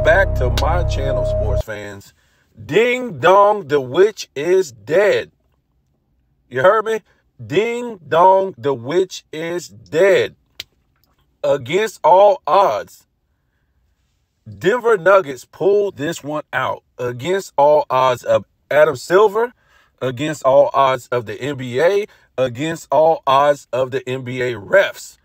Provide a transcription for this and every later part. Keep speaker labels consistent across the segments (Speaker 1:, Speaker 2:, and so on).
Speaker 1: back to my channel, sports fans. Ding dong, the witch is dead. You heard me? Ding dong, the witch is dead. Against all odds, Denver Nuggets pulled this one out. Against all odds of Adam Silver, against all odds of the NBA, against all odds of the NBA refs.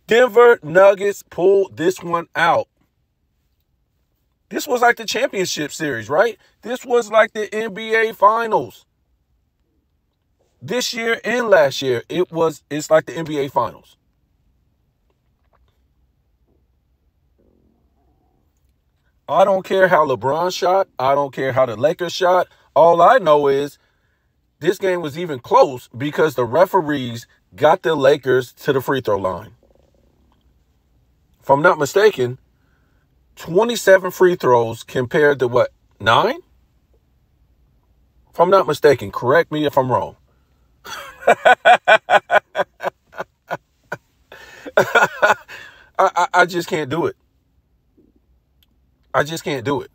Speaker 1: Denver Nuggets pulled this one out. This was like the championship series, right? This was like the NBA finals. This year and last year, it's like the NBA finals. I don't care how LeBron shot. I don't care how the Lakers shot. All I know is this game was even close because the referees got the Lakers to the free throw line. If I'm not mistaken, 27 free throws compared to what, 9? If I'm not mistaken, correct me if I'm wrong. I just can't do it. I just can't do it.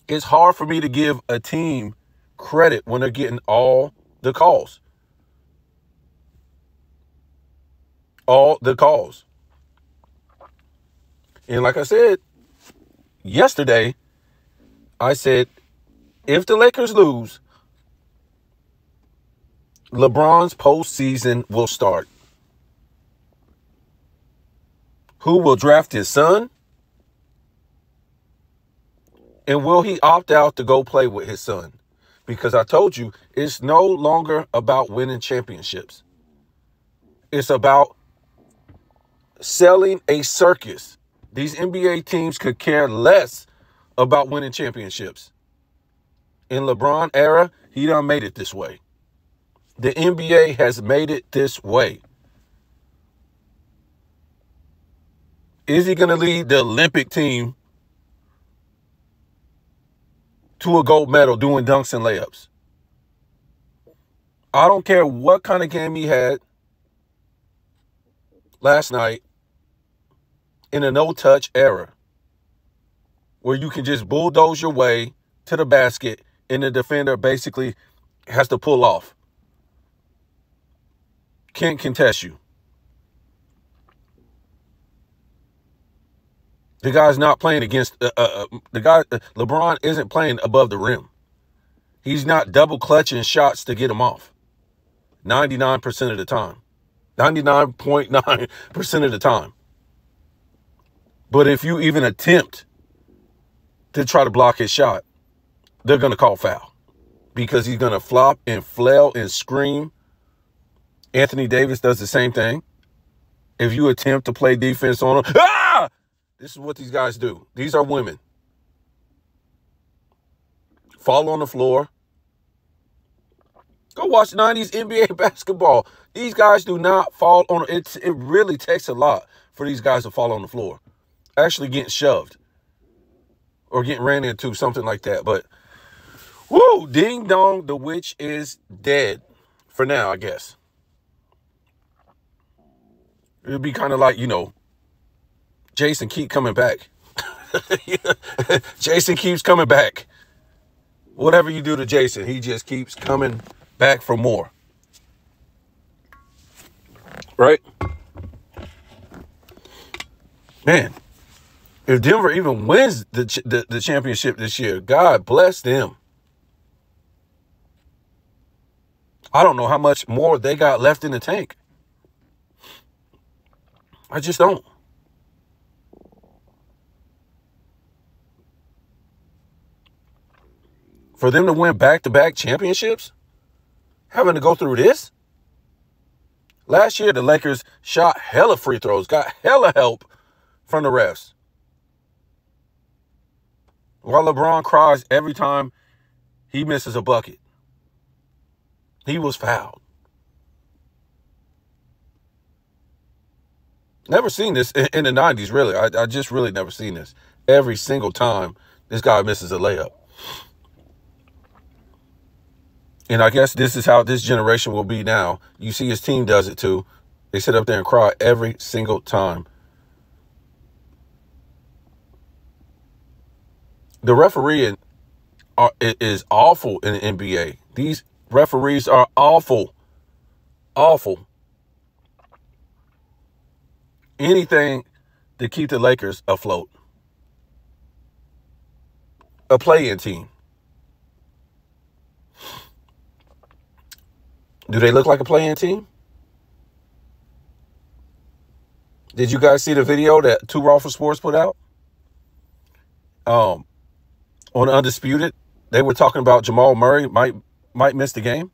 Speaker 1: It's hard for me to give a team credit when they're getting all the calls. All the calls. And like I said yesterday, I said, if the Lakers lose, LeBron's postseason will start. Who will draft his son? And will he opt out to go play with his son? Because I told you, it's no longer about winning championships. It's about selling a circus. These NBA teams could care less about winning championships. In LeBron era, he done made it this way. The NBA has made it this way. Is he going to lead the Olympic team to a gold medal doing dunks and layups? I don't care what kind of game he had last night in a no-touch era where you can just bulldoze your way to the basket and the defender basically has to pull off. Can't contest you. The guy's not playing against LeBron isn't playing above the rim. He's not double clutching shots to get him off. 99% of the time. 99.9% of the time. But if you even attempt to try to block his shot, they're going to call foul because he's going to flop and flail and scream. Anthony Davis does the same thing. If you attempt to play defense on him, this is what these guys do. These are women. Fall on the floor. Go watch 90s NBA basketball. These guys do not fall on it. It really takes a lot for these guys to fall on the floor. Actually getting shoved or getting ran into, something like that. But, whoo, ding dong, the witch is dead for now, I guess. It'd be kind of like, Jason keep coming back. Jason keeps coming back. Whatever you do to Jason, he just keeps coming back for more. Right? Man, if Denver even wins the championship this year, God bless them. I don't know how much more they got left in the tank. I just don't. For them to win back-to-back championships, having to go through this. Last year, the Lakers shot hella free throws, got hella help from the refs. While LeBron cries every time he misses a bucket. He was fouled. Never seen this in the 90s, really. I just really never seen this. Every single time this guy misses a layup. And I guess this is how this generation will be now. You see his team does it too. They sit up there and cry every single time. The refereeing is awful in the NBA. These referees are awful. Awful. Anything to keep the Lakers afloat. A play-in team. Do they look like a play-in team? Did you guys see the video that Too Raw for Sports put out? On Undisputed, they were talking about Jamal Murray might miss the game.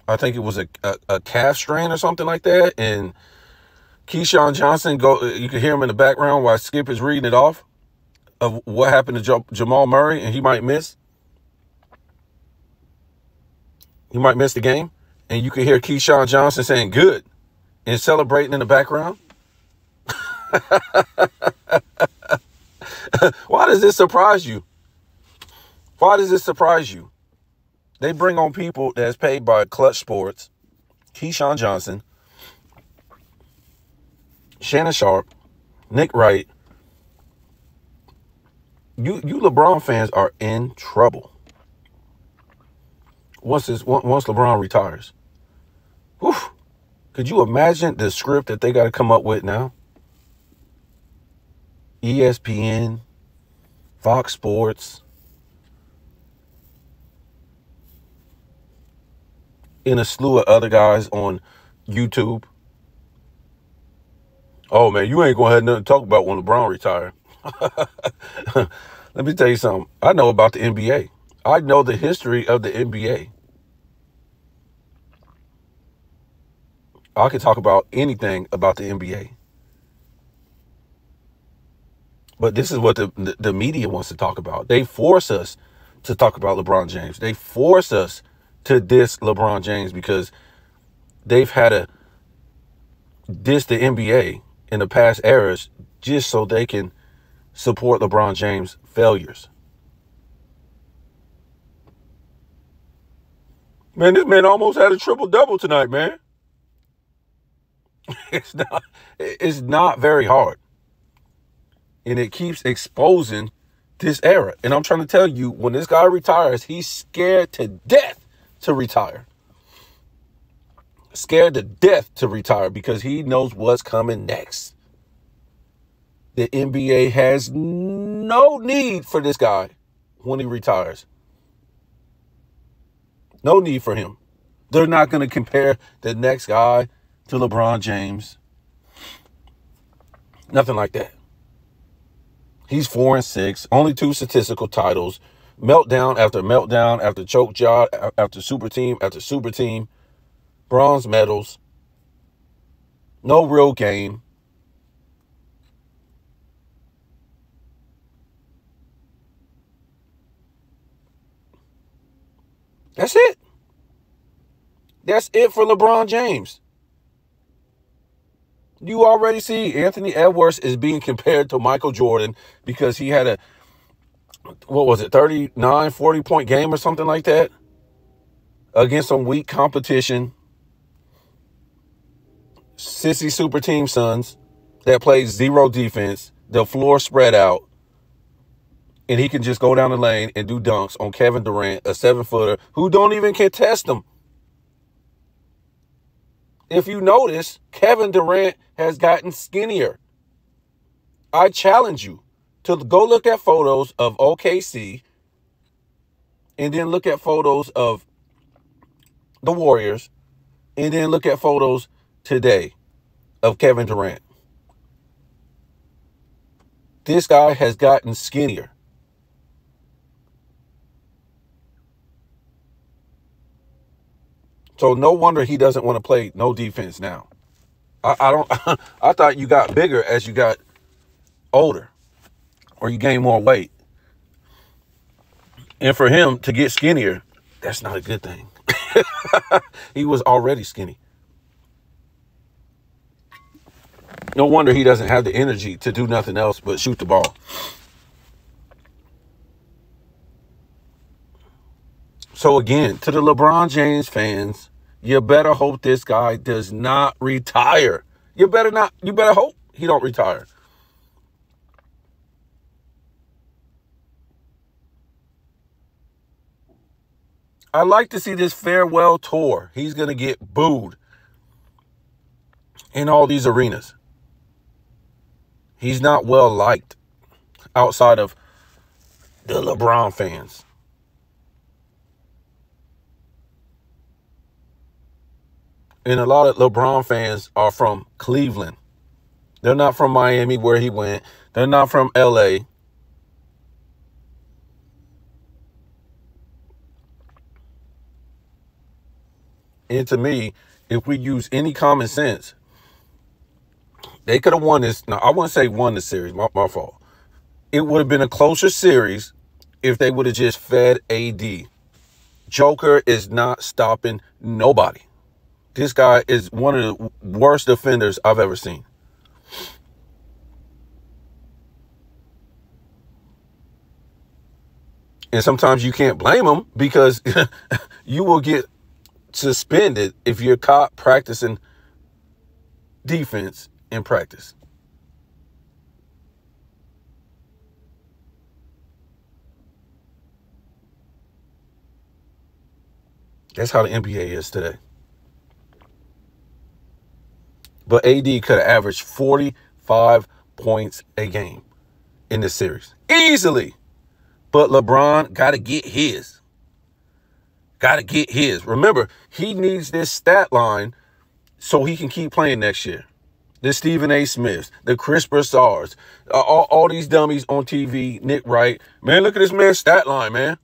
Speaker 1: I think it was a calf strain or something like that. And Keyshawn Johnson, you can hear him in the background while Skip is reading it off of what happened to Jamal Murray, and he might miss. He might miss the game. And you can hear Keyshawn Johnson saying good and celebrating in the background. Why does this surprise you? Why does this surprise you? They bring on people that's paid by Clutch Sports, Keyshawn Johnson, Shannon Sharp, Nick Wright. You LeBron fans are in trouble. Once LeBron retires. Whew, could you imagine the script that they got to come up with now? ESPN, Fox Sports, and a slew of other guys on YouTube. Oh, man, you ain't going to have nothing to talk about when LeBron retire. Let me tell you something. I know about the NBA. I know the history of the NBA. I can talk about anything about the NBA. But this is what the media wants to talk about. They force us to talk about LeBron James. They force us to diss LeBron James because they've had to diss the NBA in the past eras just so they can support LeBron James' failures. Man, this man almost had a triple-double tonight, man. It's not very hard. And it keeps exposing this era. And I'm trying to tell you, when this guy retires, he's scared to death to retire. Scared to death to retire because he knows what's coming next. The NBA has no need for this guy when he retires. No need for him. They're not going to compare the next guy to LeBron James. Nothing like that. He's 4-6, only 2 statistical titles, meltdown after choke job, after super team, bronze medals, no real game. That's it. That's it for LeBron James. You already see Anthony Edwards is being compared to Michael Jordan because he had 39, 40-point game or something like that against some weak competition. Sissy super team sons that plays zero defense, the floor spread out, and he can just go down the lane and do dunks on Kevin Durant, a 7-footer who don't even contest him. If you notice, Kevin Durant has gotten skinnier. I challenge you to go look at photos of OKC and then look at photos of the Warriors and then look at photos today of Kevin Durant. This guy has gotten skinnier. So no wonder he doesn't want to play no defense now. I thought you got bigger as you got older or you gained more weight. And for him to get skinnier, that's not a good thing. He was already skinny. No wonder he doesn't have the energy to do nothing else but shoot the ball. So again, to the LeBron James fans, you better hope this guy does not retire. You better hope he don't retire. I like to see this farewell tour. He's going to get booed in all these arenas. He's not well liked outside of the LeBron fans. And a lot of LeBron fans are from Cleveland. They're not from Miami where he went. They're not from LA. And to me, if we use any common sense, they could have won this. Now, I wouldn't say won the series. My fault. It would have been a closer series if they would have just fed AD. Joker is not stopping nobody. This guy is one of the worst defenders I've ever seen. And sometimes you can't blame him because you will get suspended if you're caught practicing defense in practice. That's how the NBA is today. But AD could have averaged 45 points a game in this series. Easily. But LeBron got to get his. Got to get his. Remember, he needs this stat line so he can keep playing next year. The Stephen A. Smiths, the Chris Broussards, all these dummies on TV, Nick Wright. Man, look at this man's stat line, man.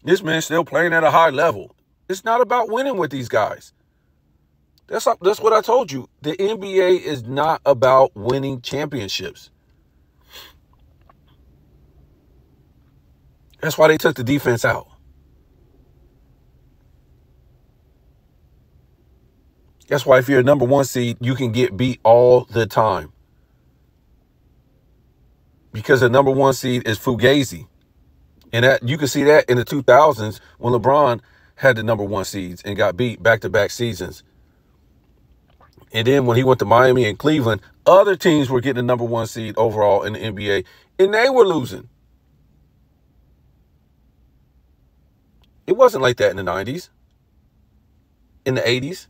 Speaker 1: This man's still playing at a high level. It's not about winning with these guys. That's what I told you. The NBA is not about winning championships. That's why they took the defense out. That's why if you're a number one seed, you can get beat all the time. Because the number one seed is Fugazi. And that you can see that in the 2000s when LeBron had the number one seeds and got beat back-to-back seasons. And then when he went to Miami and Cleveland, other teams were getting the number one seed overall in the NBA, and they were losing. It wasn't like that in the 90s, in the 80s.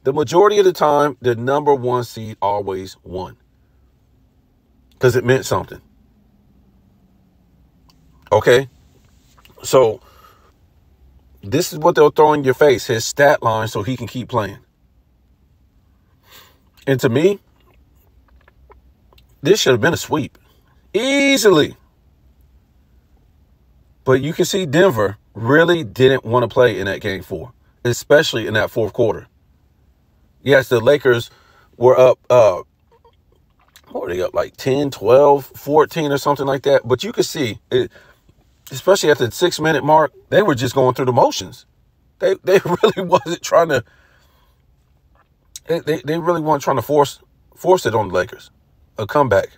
Speaker 1: The majority of the time, the number one seed always won because it meant something. Okay? So this is what they'll throw in your face, his stat line, so he can keep playing. And to me, this should have been a sweep. Easily. But you can see Denver really didn't want to play in that game 4, especially in that fourth quarter. Yes, the Lakers were up, what were they up, like 10, 12, 14 or something like that. But you could see, especially at the 6-minute mark, they were just going through the motions. They really wasn't trying to, they really weren't trying to force it on the Lakers. A comeback.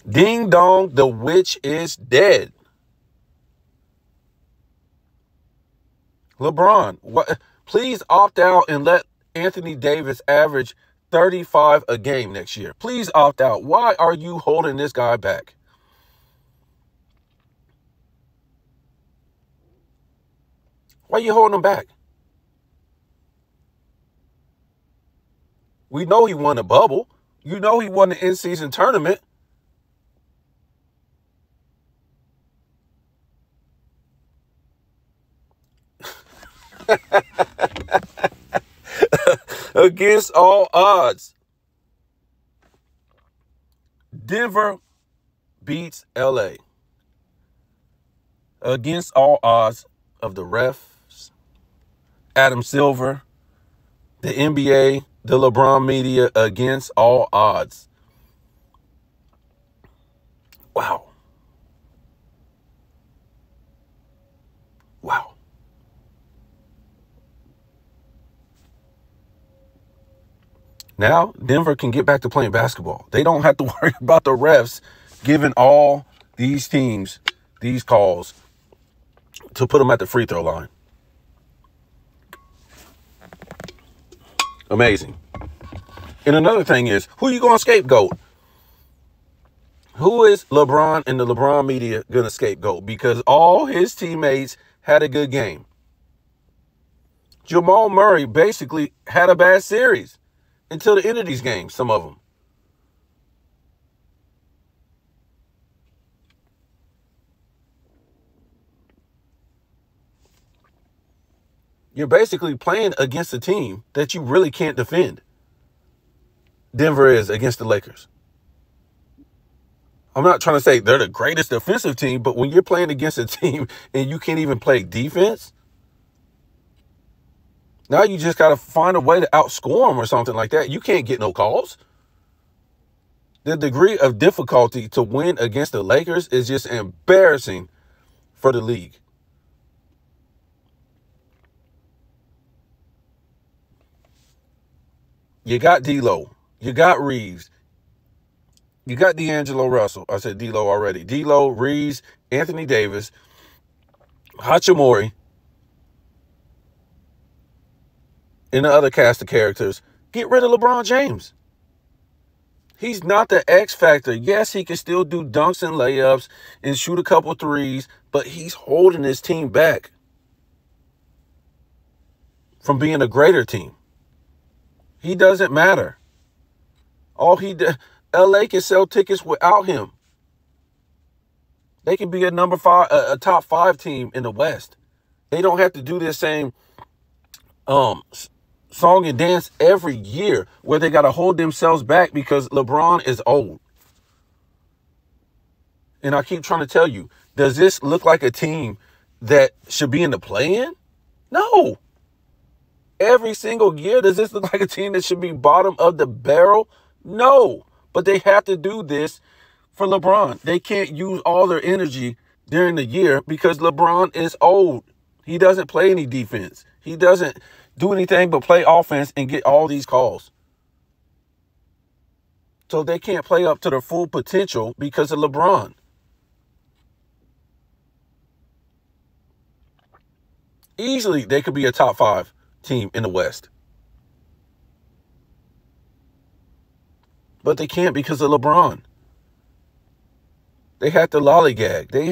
Speaker 1: Ding dong, the witch is dead. LeBron, please opt out and let Anthony Davis average 35 a game next year. Please opt out. Why are you holding this guy back? Why are you holding him back? We know he won a bubble. You know he won the in-season tournament. Against all odds, Denver beats LA. Against all odds of the refs, Adam Silver, the NBA, the LeBron media, against all odds. Wow. Wow. Now, Denver can get back to playing basketball. They don't have to worry about the refs giving all these teams these calls to put them at the free throw line. Amazing. And another thing is, who you going to scapegoat? Who is LeBron and the LeBron media going to scapegoat? Because all his teammates had a good game. Jamal Murray basically had a bad series until the end of these games, some of them. You're basically playing against a team that you really can't defend. Denver is against the Lakers. I'm not trying to say they're the greatest defensive team, but when you're playing against a team and you can't even play defense, now you just got to find a way to outscore them or something like that. You can't get no calls. The degree of difficulty to win against the Lakers is just embarrassing for the league. You got D'Lo. You got Reeves. You got D'Angelo Russell. I said D'Lo already. D'Lo, Reeves, Anthony Davis, Hachimura, and the other cast of characters. Get rid of LeBron James. He's not the X factor. Yes, he can still do dunks and layups and shoot a couple threes, but he's holding his team back from being a greater team. He doesn't matter. All he did, LA can sell tickets without him. They can be a top 5 team in the West. They don't have to do this same song and dance every year where they got to hold themselves back because LeBron is old. And I keep trying to tell you, does this look like a team that should be in the play-in? No. Every single year, does this look like a team that should be bottom of the barrel? No. But they have to do this for LeBron. They can't use all their energy during the year because LeBron is old. He doesn't play any defense. He doesn't do anything but play offense and get all these calls. So they can't play up to their full potential because of LeBron. Easily, they could be a top 5 team in the West. But they can't because of LeBron. They had to lollygag. They